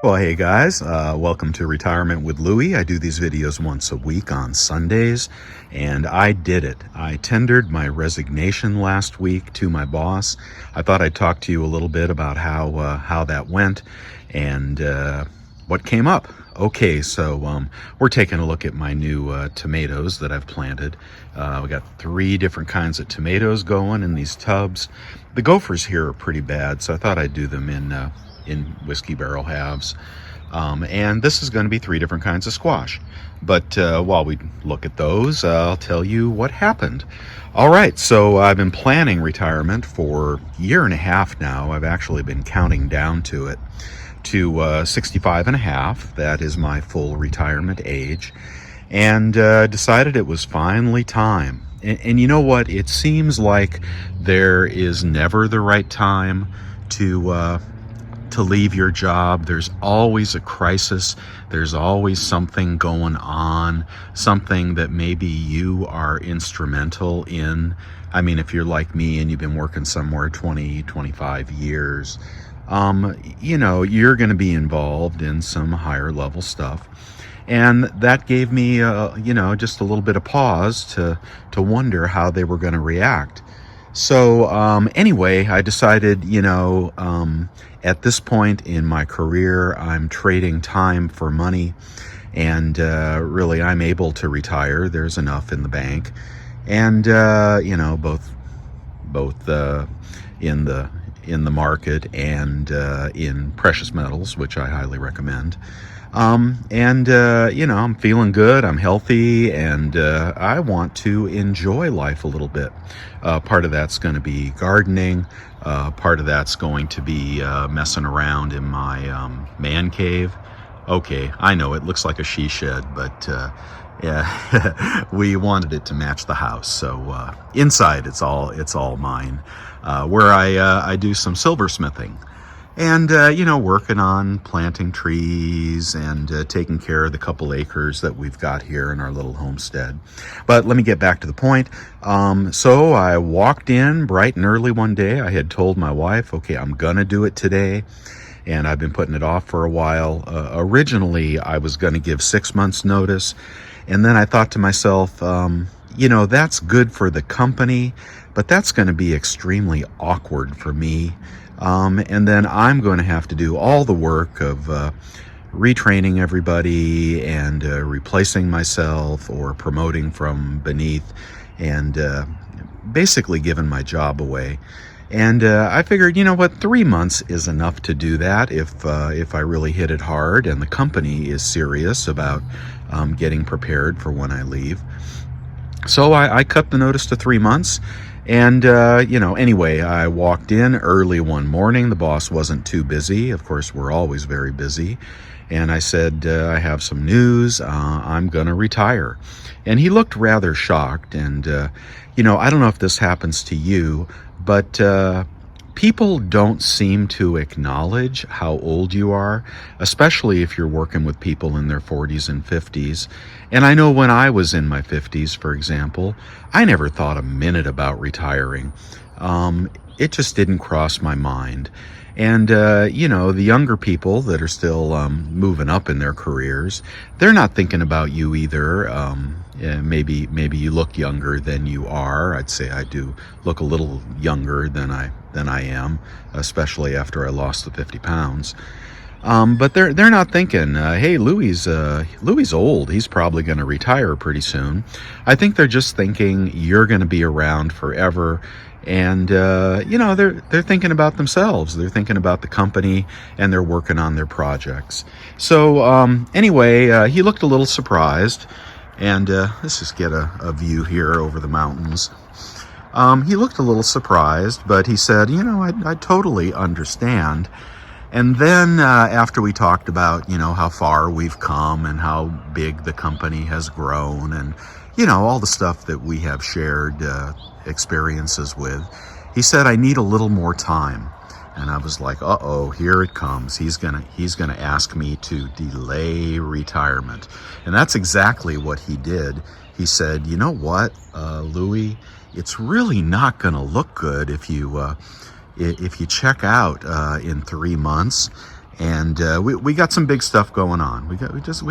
Well, hey guys, welcome to Retirement with Louie. I do these videos once a week on Sundays, and I did it. I tendered my resignation last week to my boss. I thought I'd talk to you a little bit about how that went and what came up. Okay, so we're taking a look at my new tomatoes that I've planted. We got 3 different kinds of tomatoes going in these tubs. The gophers here are pretty bad, so I thought I'd do them in whiskey barrel halves. And this is going to be 3 different kinds of squash. But while we look at those, I'll tell you what happened. All right, so I've been planning retirement for a year and a half now. I've actually been counting down to it to 65 and a half. That is my full retirement age. And decided it was finally time. And you know what? It seems like there is never the right time to leave your job. There's always a crisis. There's always something going on, something that maybe you are instrumental in. I mean, if you're like me and you've been working somewhere 20, 25 years, you're going to be involved in some higher level stuff. And that gave me, just a little bit of pause to wonder how they were going to react. So anyway, I decided, at this point in my career, I'm trading time for money, and really I'm able to retire. There's enough in the bank, and both in the market and in precious metals, which I highly recommend. I'm feeling good, I'm healthy, and I want to enjoy life a little bit. Part of that's going to be gardening. Part of that's going to be messing around in my man cave. Okay, I know it looks like a she shed, but yeah, we wanted it to match the house. So inside, it's all mine, where I do some silversmithing. And, working on planting trees and taking care of the couple acres that we've got here in our little homestead. But let me get back to the point. So I walked in bright and early one day. I had told my wife, okay, I'm going to do it today. And I've been putting it off for a while. Originally, I was going to give 6 months notice. And then I thought to myself, that's good for the company, but that's going to be extremely awkward for me. And then I'm going to have to do all the work of retraining everybody and replacing myself or promoting from beneath and basically giving my job away. And I figured, 3 months is enough to do that if I really hit it hard and the company is serious about getting prepared for when I leave. So I cut the notice to 3 months. And, anyway, I walked in early one morning. The boss wasn't too busy. Of course, we're always very busy. And I said, I have some news. I'm going to retire. And he looked rather shocked. And, I don't know if this happens to you, but people don't seem to acknowledge how old you are, especially if you're working with people in their 40s and 50s. And I know when I was in my 50s, for example, I never thought a minute about retiring. It just didn't cross my mind. And, the younger people that are still moving up in their careers, they're not thinking about you either. Maybe you look younger than you are. I'd say I do look a little younger than I am, especially after I lost the 50 pounds. But they're not thinking, hey, Louie's old. He's probably going to retire pretty soon. I think they're just thinking you're going to be around forever. And, they're thinking about themselves. They're thinking about the company, and they're working on their projects. So anyway, he looked a little surprised. And let's just get a view here over the mountains. He looked a little surprised, but he said, I totally understand. And then after we talked about, how far we've come and how big the company has grown and, all the stuff that we have shared experiences with, he said, I need a little more time. And I was like, uh-oh, here it comes. He's gonna ask me to delay retirement. And that's exactly what he did. He said, you know what, Louie, it's really not gonna look good if you check out in 3 months And we got some big stuff going on. We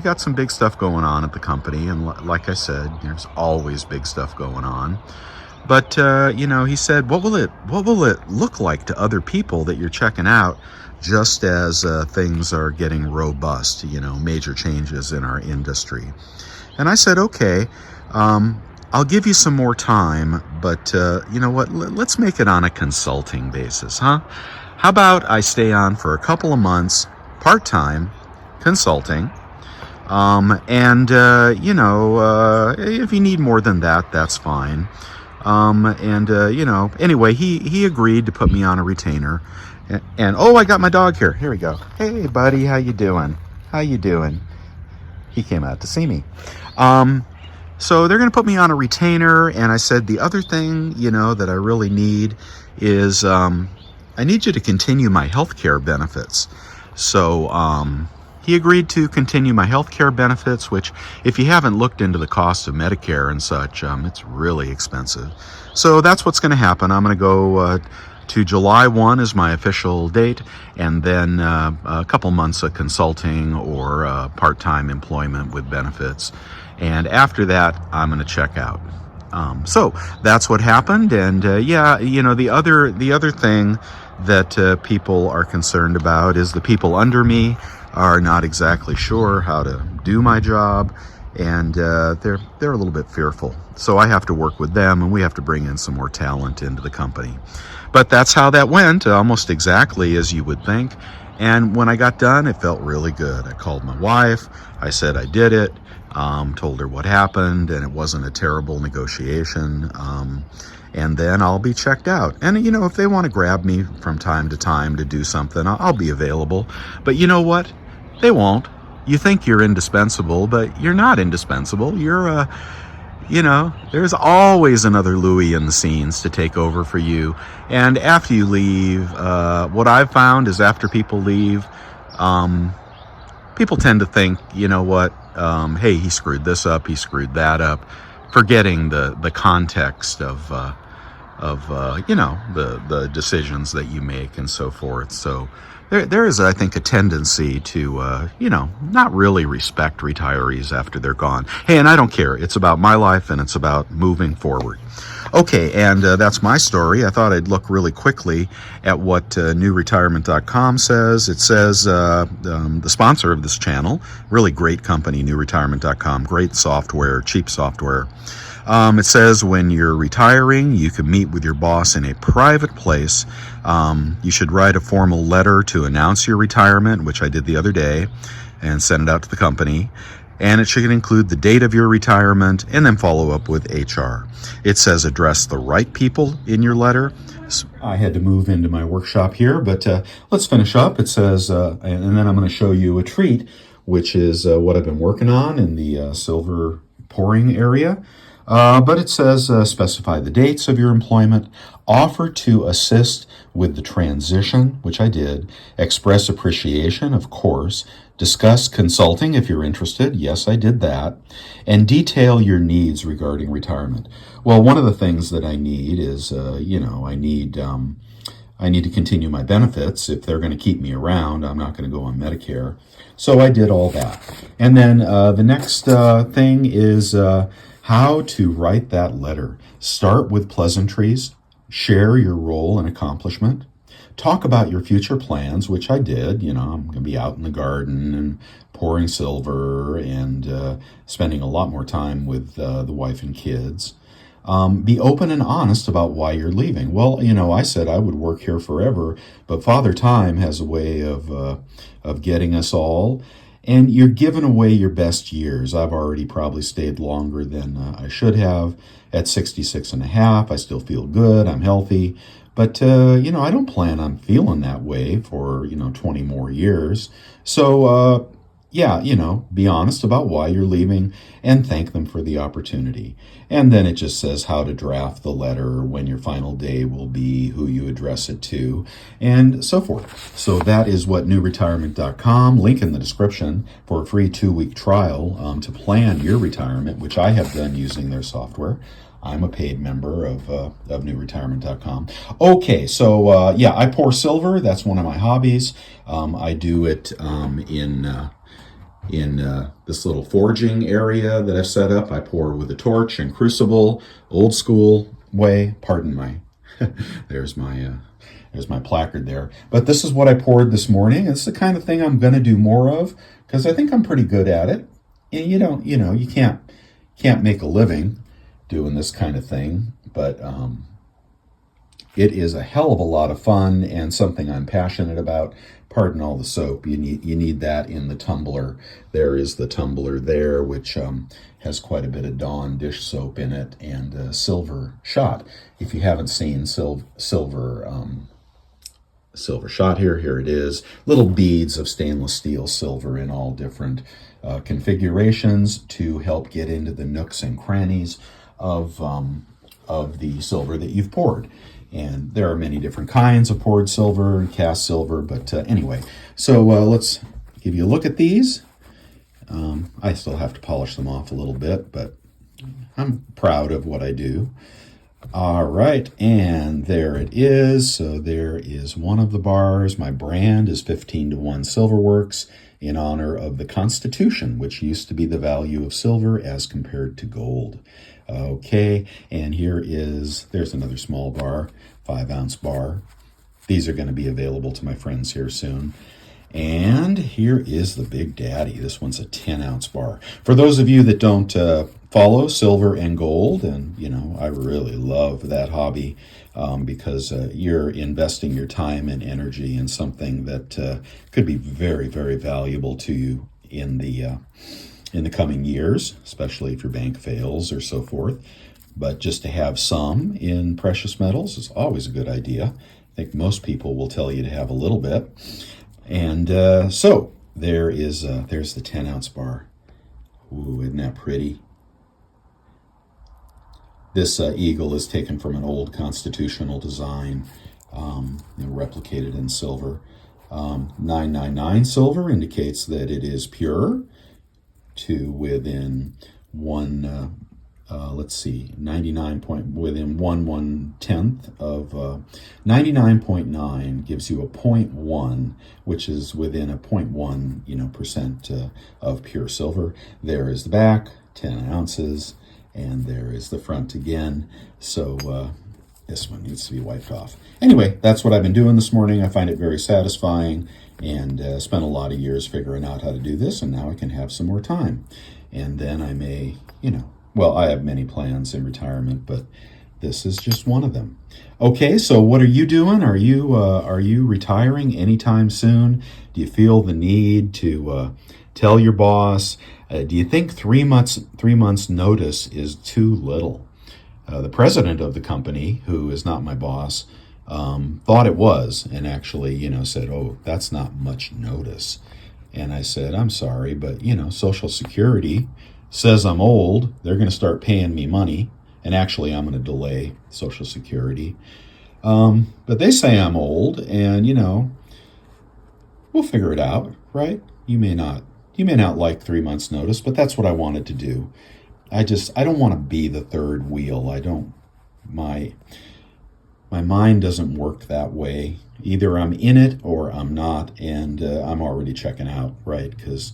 got some big stuff going on at the company, and like I said, there's always big stuff going on. But he said, what will it look like to other people that you're checking out, just as things are getting robust? Major changes in our industry. And I said, okay, I'll give you some more time, but you know what? Let's make it on a consulting basis, huh? How about I stay on for a couple of months, part-time, consulting, and if you need more than that, that's fine. Anyway, he agreed to put me on a retainer, and oh, I got my dog here. Here we go. Hey, buddy, how you doing? How you doing? He came out to see me. So they're going to put me on a retainer, and I said the other thing, that I really need is I need you to continue my health care benefits. So he agreed to continue my health care benefits, which, if you haven't looked into the cost of Medicare and such, it's really expensive. So that's what's going to happen. I'm going to go to July 1 is my official date, and then a couple months of consulting or part-time employment with benefits. And after that, I'm going to check out. So that's what happened. And the other thing that people are concerned about is the people under me are not exactly sure how to do my job, and they're a little bit fearful. So I have to work with them, and we have to bring in some more talent into the company. But that's how that went, almost exactly as you would think. And when I got done, it felt really good. I called my wife. I said I did it. Told her what happened, and it wasn't a terrible negotiation. And then I'll be checked out. And, if they want to grab me from time to time to do something, I'll be available. But you know what? They won't. You think you're indispensable, but you're not indispensable. You're, there's always another Louie in the scenes to take over for you. And after you leave, what I've found is after people leave, people tend to think, hey, he screwed this up, he screwed that up, forgetting the context of the decisions that you make and so forth. So there is, I think, a tendency to, not really respect retirees after they're gone. Hey, and I don't care. It's about my life, and it's about moving forward. Okay, and that's my story. I thought I'd look really quickly at what newretirement.com says. It says the sponsor of this channel, really great company, newretirement.com, great software, cheap software. It says when you're retiring, you can meet with your boss in a private place. You should write a formal letter to announce your retirement, which I did the other day, and send it out to the company. And it should include the date of your retirement, and then follow up with HR. It says address the right people in your letter. So I had to move into my workshop here, but let's finish up. It says, and then I'm going to show you a treat, which is what I've been working on in the silver pouring area. But it says specify the dates of your employment, offer to assist with the transition, which I did, express appreciation, of course, discuss consulting if you're interested. Yes, I did that. And detail your needs regarding retirement. Well, one of the things that I need is, I need to continue my benefits. If they're going to keep me around, I'm not going to go on Medicare. So I did all that. And then the next thing is how to write that letter. Start with pleasantries. Share your role and accomplishment. Talk about your future plans, which I did. I'm going to be out in the garden and pouring silver and spending a lot more time with the wife and kids. Be open and honest about why you're leaving. Well, I said I would work here forever, but Father Time has a way of getting us all. And you're giving away your best years. I've already probably stayed longer than I should have. At 66 and a half, I still feel good. I'm healthy. But, I don't plan on feeling that way for, 20 more years. So, be honest about why you're leaving and thank them for the opportunity. And then it just says how to draft the letter, when your final day will be, who you address it to, and so forth. So that is what newretirement.com, link in the description for a free 2-week trial to plan your retirement, which I have done using their software. I'm a paid member of newretirement.com. Okay, so yeah, I pour silver. That's one of my hobbies. I do it in this little forging area that I've set up. I pour with a torch and crucible, old school way. Pardon my, there's my placard there. But this is what I poured this morning. It's the kind of thing I'm going to do more of because I think I'm pretty good at it. And you can't make a living doing this kind of thing, but it is a hell of a lot of fun and something I'm passionate about. Pardon all the soap. You need that in the tumbler. There is the tumbler there, which has quite a bit of Dawn dish soap in it and silver shot. If you haven't seen silver shot here it is. Little beads of stainless steel silver in all different configurations to help get into the nooks and crannies of the silver that you've poured. And there are many different kinds of poured silver and cast silver, but anyway, so let's give you a look at these. I still have to polish them off a little bit, but I'm proud of what I do. All right, and there it is. So there is one of the bars. My brand is 15-1 Silverworks in honor of the Constitution, which used to be the value of silver as compared to gold. Okay, and there's another small bar, 5-ounce bar. These are going to be available to my friends here soon. And here is the Big Daddy. This one's a 10-ounce bar. For those of you that don't follow silver and gold, and I really love that hobby because you're investing your time and energy in something that could be very, very valuable to you in the coming years, especially if your bank fails or so forth. But just to have some in precious metals is always a good idea. I think most people will tell you to have a little bit. And so there's the 10-ounce bar. Ooh, isn't that pretty? This eagle is taken from an old constitutional design, replicated in silver. 999 silver indicates that it is pure to within 99 1/10 of 99.9 gives you a 0.1, which is within a 0.1 percent of pure silver. There is the back, 10 ounces, and there is the front again. So this one needs to be wiped off. Anyway, that's what I've been doing this morning. I find it very satisfying and spent a lot of years figuring out how to do this, and now I can have some more time. And then I may, I have many plans in retirement, but this is just one of them. Okay, so what are you doing? Are you retiring anytime soon? Do you feel the need to tell your boss? Do you think 3 months notice is too little? The president of the company, who is not my boss, thought it was, and actually, said, "Oh, that's not much notice." And I said, "I'm sorry, but Social Security says I'm old. They're going to start paying me money, and actually, I'm going to delay Social Security. But they say I'm old, and we'll figure it out, right? You may not like 3 months notice, but that's what I wanted to do. I don't want to be the third wheel. My mind doesn't work that way. Either I'm in it or I'm not, and I'm already checking out, right? Because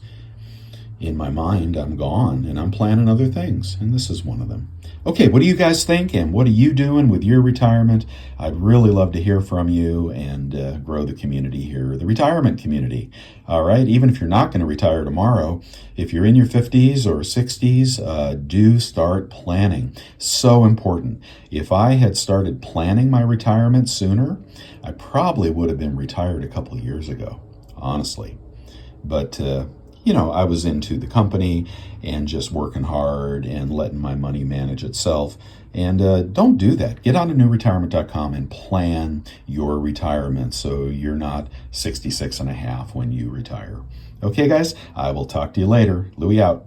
in my mind, I'm gone, and I'm planning other things, and this is one of them. Okay, what do you guys think, and what are you doing with your retirement? I'd really love to hear from you and grow the community here, the retirement community. All right, even if you're not going to retire tomorrow, if you're in your 50s or 60s, do start planning. So important. If I had started planning my retirement sooner, I probably would have been retired a couple of years ago, honestly. But I was into the company and just working hard and letting my money manage itself. And don't do that. Get on to newretirement.com and plan your retirement so you're not 66 and a half when you retire. Okay, guys, I will talk to you later. Louie out.